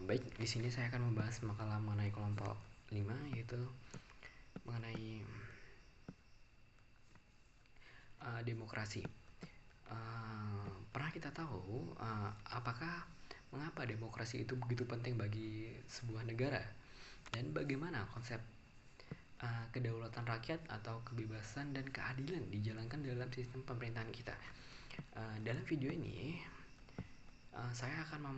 Baik, di sini saya akan membahas makalah mengenai kelompok 5, yaitu mengenai demokrasi. Pernah kita tahu apakah mengapa demokrasi itu begitu penting bagi sebuah negara, dan bagaimana konsep kedaulatan rakyat atau kebebasan dan keadilan dijalankan dalam sistem pemerintahan kita. Dalam video ini saya akan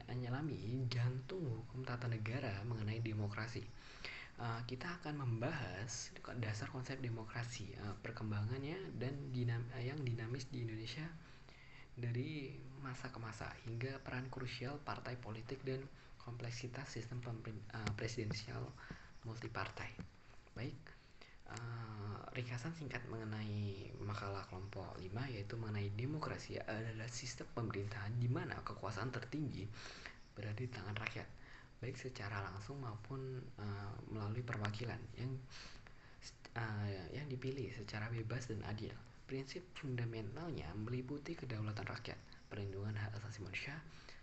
menyelami jantung hukum tata negara mengenai demokrasi. Kita akan membahas dasar konsep demokrasi, perkembangannya dan yang dinamis di Indonesia dari masa ke masa, hingga peran krusial partai politik dan kompleksitas sistem presidensial multipartai. Baik, ringkasan singkat mengenai makalah kelompok 5, yaitu mengenai demokrasi adalah sistem pemerintahan di mana kekuasaan tertinggi berada di tangan rakyat, baik secara langsung maupun melalui perwakilan yang dipilih secara bebas dan adil. Prinsip fundamentalnya meliputi kedaulatan rakyat, perlindungan hak asasi manusia,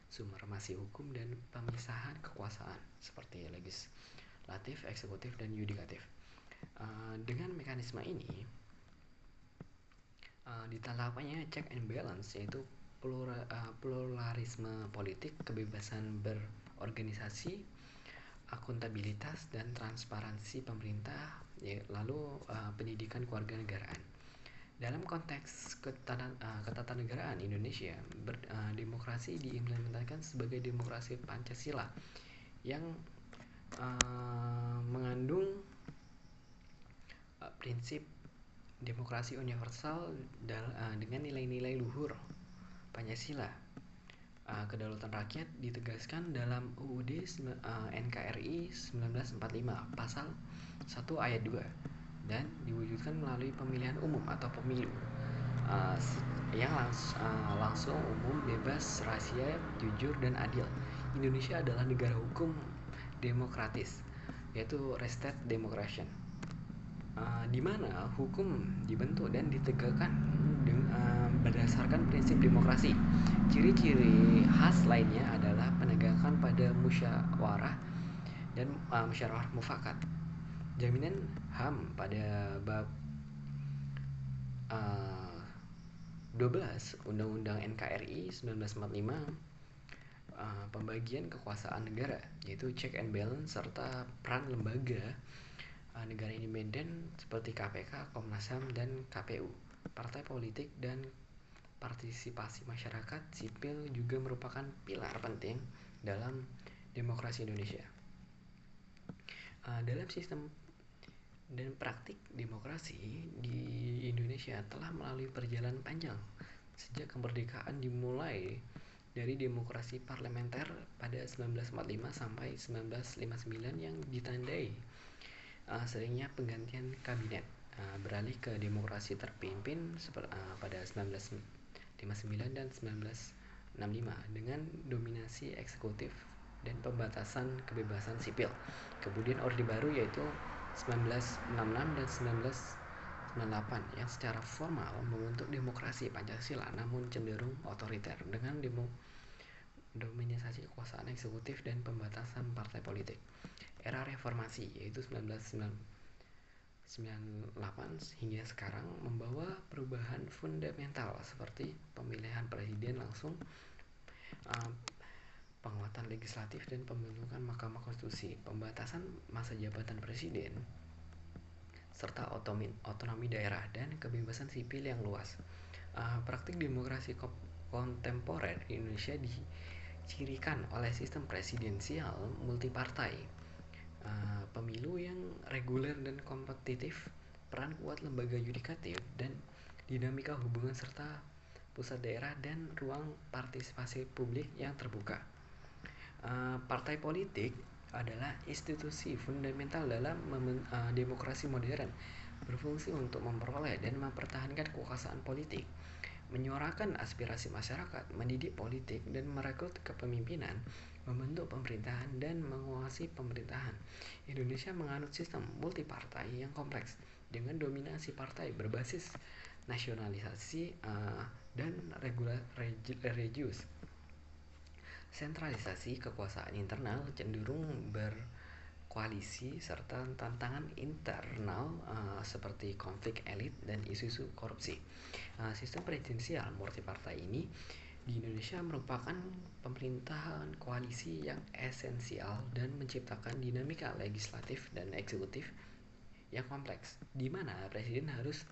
supremasi hukum, dan pemisahan kekuasaan seperti legislatif, eksekutif, dan yudikatif. Dengan mekanisme ini ditetapkannya check and balance, yaitu pluralisme politik, kebebasan berorganisasi, akuntabilitas dan transparansi pemerintah, lalu pendidikan kewarganegaraan. Dalam konteks ketatanegaraan Indonesia, demokrasi diimplementasikan sebagai demokrasi Pancasila yang mengandung prinsip demokrasi universal dengan nilai-nilai luhur Pancasila. Kedaulatan rakyat ditegaskan dalam UUD NKRI 1945 pasal 1 ayat 2 dan diwujudkan melalui pemilihan umum atau pemilu yang langsung, umum, bebas, rahasia, jujur, dan adil. Indonesia adalah negara hukum demokratis, yaitu rested democracy, di mana hukum dibentuk dan ditegakkan berdasarkan prinsip demokrasi. Ciri-ciri khas lainnya adalah penegakan pada musyawarah dan musyawarah mufakat. Jaminan HAM pada bab 12 Undang-Undang NKRI 1945, pembagian kekuasaan negara, yaitu check and balance, serta peran lembaga negara independen seperti KPK, Komnas HAM, dan KPU. Partai politik dan partisipasi masyarakat sipil juga merupakan pilar penting dalam demokrasi Indonesia. Dalam sistem dan praktik demokrasi di Indonesia telah melalui perjalanan panjang sejak kemerdekaan, dimulai dari demokrasi parlementer pada 1945 sampai 1959 yang ditandai seringnya penggantian kabinet, beralih ke demokrasi terpimpin pada 1959 dan 1965 dengan dominasi eksekutif dan pembatasan kebebasan sipil. Kemudian Orde Baru, yaitu 1966 dan 1998, yang secara formal membentuk demokrasi Pancasila namun cenderung otoriter dengan dominasi kekuasaan eksekutif dan pembatasan partai politik. Era reformasi, yaitu 1998 hingga sekarang, membawa perubahan fundamental seperti pemilihan presiden langsung, penguatan legislatif, dan pembentukan Mahkamah Konstitusi, pembatasan masa jabatan presiden, serta otonomi daerah dan kebebasan sipil yang luas. Praktik demokrasi kontemporer di Indonesia dicirikan oleh sistem presidensial multipartai, pemilu yang reguler dan kompetitif, peran kuat lembaga yudikatif, dan dinamika hubungan serta pusat daerah dan ruang partisipasi publik yang terbuka. Partai politik adalah institusi fundamental dalam demokrasi modern, berfungsi untuk memperoleh dan mempertahankan kekuasaan politik, menyuarakan aspirasi masyarakat, mendidik politik dan merekrut kepemimpinan, membentuk pemerintahan, dan menguasai pemerintahan. Indonesia menganut sistem multipartai yang kompleks dengan dominasi partai berbasis nasionalisasi dan religius, Sentralisasi kekuasaan internal cenderung berkoalisi serta tantangan internal seperti konflik elit dan isu-isu korupsi. Sistem presidensial multipartai ini di Indonesia merupakan pemerintahan koalisi yang esensial dan menciptakan dinamika legislatif dan eksekutif yang kompleks, di mana presiden harus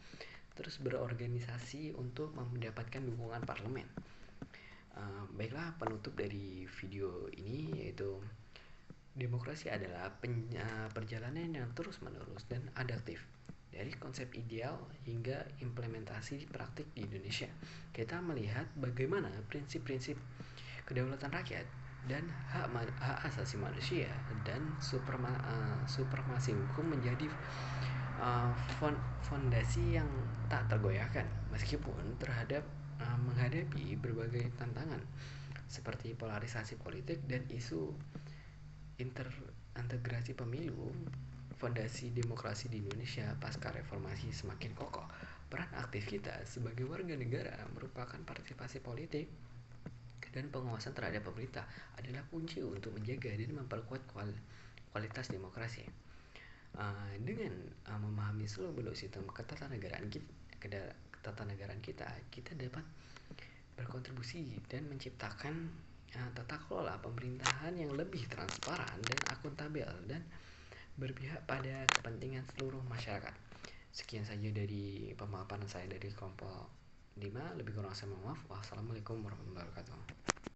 terus berorganisasi untuk mendapatkan dukungan parlemen. Baiklah, penutup dari video ini yaitu demokrasi adalah perjalanan yang terus-menerus dan adaptif dari konsep ideal hingga implementasi praktik di Indonesia. Kita melihat bagaimana prinsip-prinsip kedaulatan rakyat dan hak asasi manusia dan supremasi hukum menjadi fondasi yang tak tergoyahkan meskipun menghadapi berbagai tantangan seperti polarisasi politik dan isu integrasi pemilu. Fondasi demokrasi di Indonesia pasca reformasi semakin kokoh. Peran aktif kita sebagai warga negara merupakan partisipasi politik dan pengawasan terhadap pemerintah adalah kunci untuk menjaga dan memperkuat kualitas demokrasi. Dengan memahami seluk-beluk sistem ketatanegaraan kita, kita dapat berkontribusi dan menciptakan tata kelola pemerintahan yang lebih transparan dan akuntabel dan berpihak pada kepentingan seluruh masyarakat. Sekian saja dari pemaparan saya dari kelompok 5. Lebih kurang saya mohon maaf. Wassalamualaikum warahmatullahi wabarakatuh.